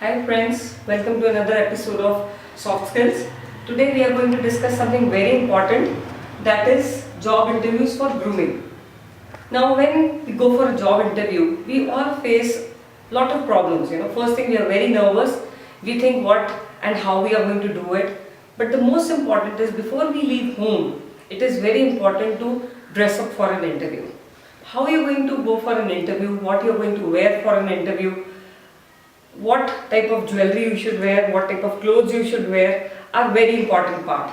Hi friends, welcome to another episode of Soft Skills. Today we are going to discuss something very important, that is job interviews for grooming. Now when we go for a job interview, we all face lot of problems. First thing, we are very nervous. We think what and how we are going to do it. But the most important is, before we leave home, it is very important to dress up for an interview. How you are going to go for an interview, what you are going to wear for an interview, what type of jewelry you should wear, what type of clothes you should wear are very important part.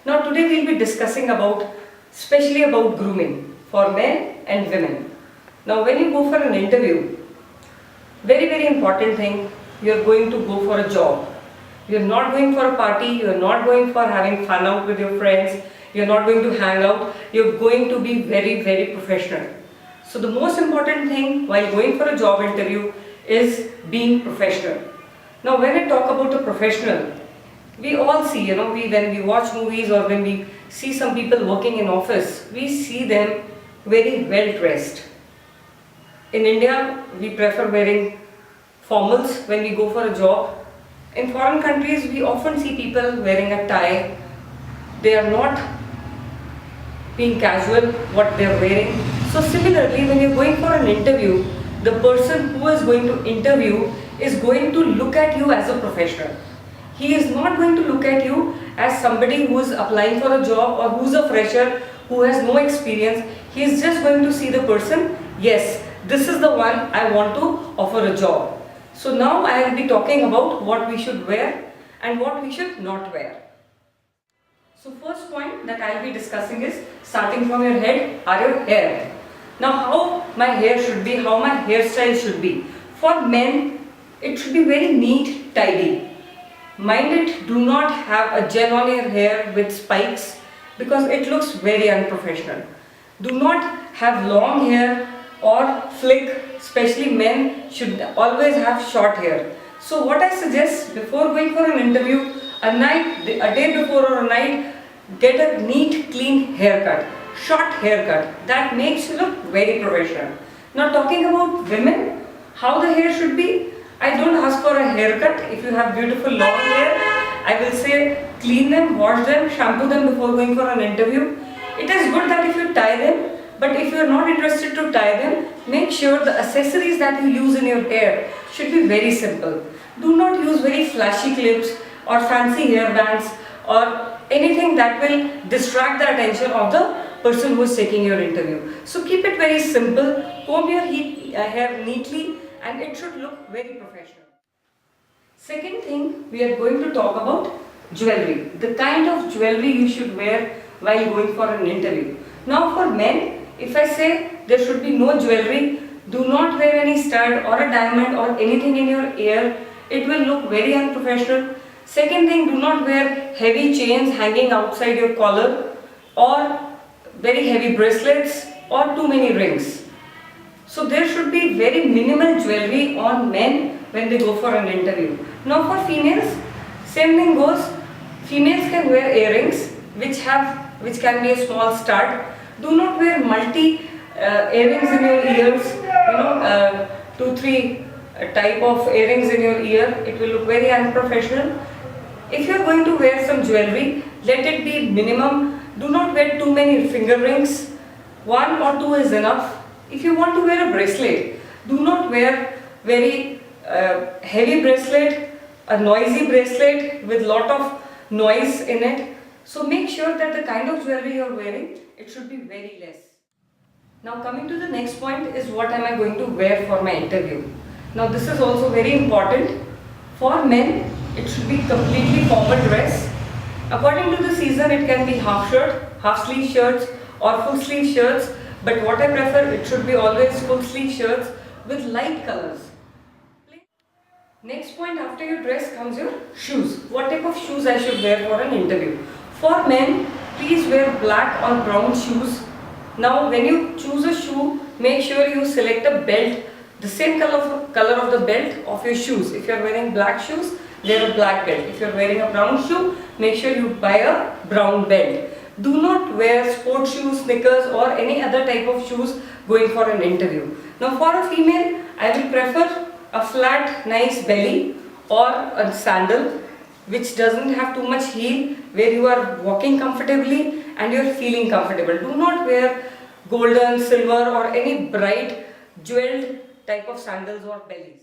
Now today we will be discussing especially about grooming for men and women. Now when you go for an interview, very important thing, you are going to go for a job. You are not going for a party, you are not going for having fun out with your friends, you are not going to hang out, you are going to be very professional. So the most important thing while going for a job interview is being professional. Now when I talk about a professional, we all see, when we watch movies or when we see some people working in office, we see them very well dressed. In India, we prefer wearing formals when we go for a job. In foreign countries, we often see people wearing a tie. They are not being casual what they are wearing. So similarly, when you are going for an interview, the person who is going to interview is going to look at you as a professional. He is not going to look at you as somebody who is applying for a job or who is a fresher, who has no experience. He is just going to see the person, yes, this is the one I want to offer a job. So now I will be talking about what we should wear and what we should not wear. So first point that I will be discussing is, starting from your head, are your hair. Now how my hair should be, how my hairstyle should be. For men, it should be very neat, tidy. Mind it, do not have a gel on your hair with spikes because it looks very unprofessional. Do not have long hair or flick, especially men should always have short hair. So what I suggest, before going for an interview, a day before or a night, get a neat, clean haircut. Short haircut, that makes you look very professional. Now talking about women, how the hair should be, I don't ask for a haircut. If you have beautiful long hair, I will say clean them, wash them, shampoo them before going for an interview. It is good that if you tie them, but if you are not interested to tie them, make sure the accessories that you use in your hair should be very simple. Do not use very flashy clips or fancy hair bands or anything that will distract the attention of the person who is taking your interview. So keep it very simple, comb your hair neatly, and it should look very professional. Second thing, we are going to talk about jewelry. The kind of jewelry you should wear while going for an interview. Now for men, if I say there should be no jewelry, do not wear any stud or a diamond or anything in your ear. It will look very unprofessional. Second thing, do not wear heavy chains hanging outside your collar or very heavy bracelets or too many rings. So there should be very minimal jewelry on men when they go for an interview. Now for females, same thing goes. Females can wear earrings which can be a small stud. Do not wear multi earrings in your ears, 2-3 type of earrings in your ear. It will look very unprofessional. If you are going to wear some jewelry, let it be minimum. Do not wear too many finger rings. 1 or 2 is enough. If you want to wear a bracelet, do not wear very heavy bracelet, a noisy bracelet with lot of noise in it. So make sure that the kind of jewelry you are wearing, it should be very less. Now coming to the next point is, what am I going to wear for my interview. Now this is also very important. For men, it should be completely formal dress. According to the season, it can be half shirt, half sleeve shirts or full sleeve shirts. But what I prefer, it should be always full sleeve shirts with light colors. Next point, after your dress comes your shoes. What type of shoes I should wear for an interview. For men, please wear black or brown shoes. Now when you choose a shoe, make sure you select a belt, the same color of the belt of your shoes. If you are wearing black shoes, wear a black belt. If you are wearing a brown shoe, make sure you buy a brown belt. Do not wear sports shoes, sneakers or any other type of shoes going for an interview. Now for a female, I will prefer a flat, nice belly or a sandal which doesn't have too much heel, where you are walking comfortably and you are feeling comfortable. Do not wear golden, silver or any bright jeweled type of sandals or bellies.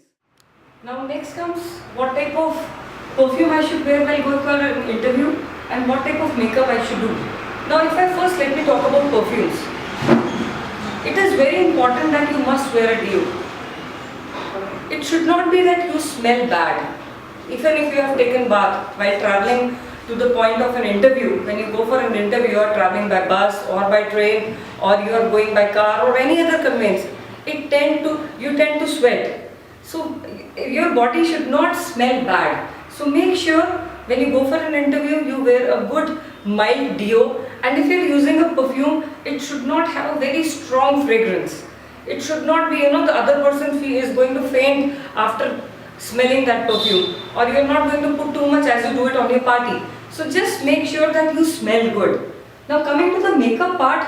Now next comes what type of perfume I should wear while going for an interview and what type of makeup I should do. Now if I first let me talk about perfumes. It is very important that you must wear a deo. It should not be that you smell bad. Even if you have taken bath while traveling to the point of an interview, when you go for an interview, you are traveling by bus or by train or you are going by car or any other conveyance, you tend to sweat. So your body should not smell bad. So make sure when you go for an interview, you wear a good mild deo, and if you are using a perfume, it should not have a very strong fragrance. It should not be, the other person is going to faint after smelling that perfume, or you are not going to put too much as you do it on your party. So just make sure that you smell good. Now coming to the makeup part,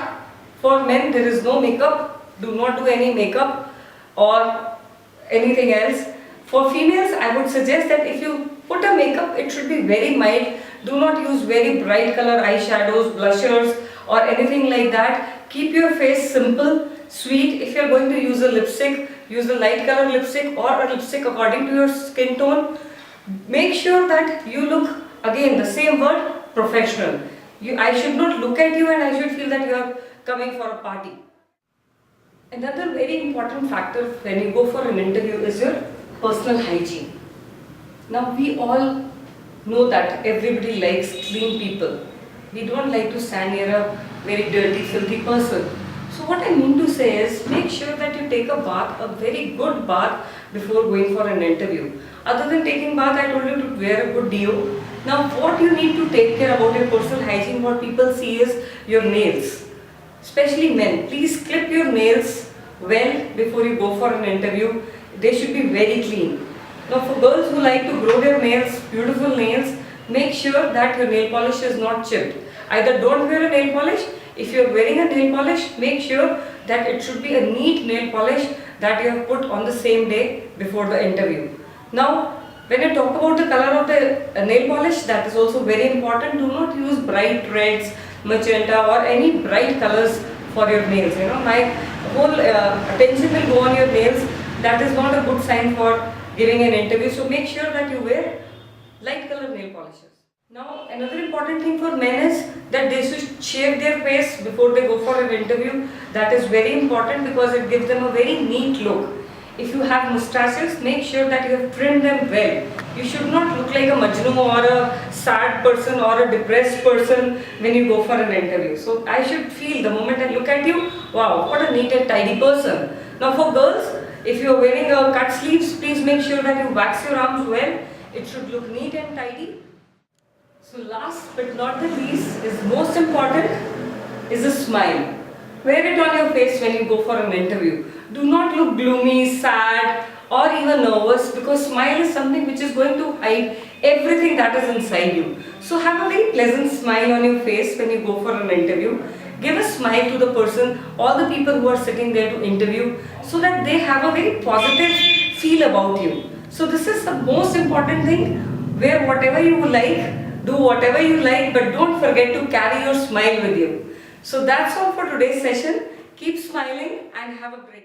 for men there is no makeup. Do not do any makeup or anything else. For females, I would suggest that if you put a makeup, it should be very mild. Do not use very bright color eyeshadows, blushers or anything like that. Keep your face simple, sweet. If you are going to use a lipstick, use a light color lipstick or a lipstick according to your skin tone. Make sure that you look, again the same word, professional. I should not look at you and I should feel that you are coming for a party. Another very important factor when you go for an interview is your personal hygiene. Now we all know that everybody likes clean people. We don't like to stand near a very dirty, filthy person. So what I mean to say is, make sure that you take a bath, a very good bath before going for an interview. Other than taking bath, I told you to wear a good deo. Now what you need to take care about your personal hygiene, what people see is your nails. Especially men, please clip your nails well before you go for an interview. They should be very clean. Now for girls who like to grow their nails, beautiful nails, make sure that your nail polish is not chipped. Either don't wear a nail polish. If you are wearing a nail polish, make sure that it should be a neat nail polish that you have put on the same day before the interview. Now when I talk about the color of the nail polish, that is also very important. Do not use bright reds, magenta or any bright colors for your nails. My whole attention will go on your nails. That is not a good sign for giving an interview. So make sure that you wear light color nail polishes. Now another important thing for men is that they should shave their face before they go for an interview. That is very important because it gives them a very neat look. If you have mustaches, make sure that you have trimmed them well. You should not look like a Majnu or a sad person or a depressed person when you go for an interview. So I should feel the moment I look at you, wow, what a neat and tidy person. Now for girls, if you are wearing a cut sleeves, please make sure that you wax your arms well. It should look neat and tidy. So last but not the least is most important is a smile. Wear it on your face when you go for an interview. Do not look gloomy, sad or even nervous, because smile is something which is going to hide everything that is inside you. So have a very pleasant smile on your face when you go for an interview. Give a smile to the person, all the people who are sitting there to interview, so that they have a very positive feel about you. So this is the most important thing. Wear whatever you like, do whatever you like, but don't forget to carry your smile with you. So that's all for today's session. Keep smiling and have a great day.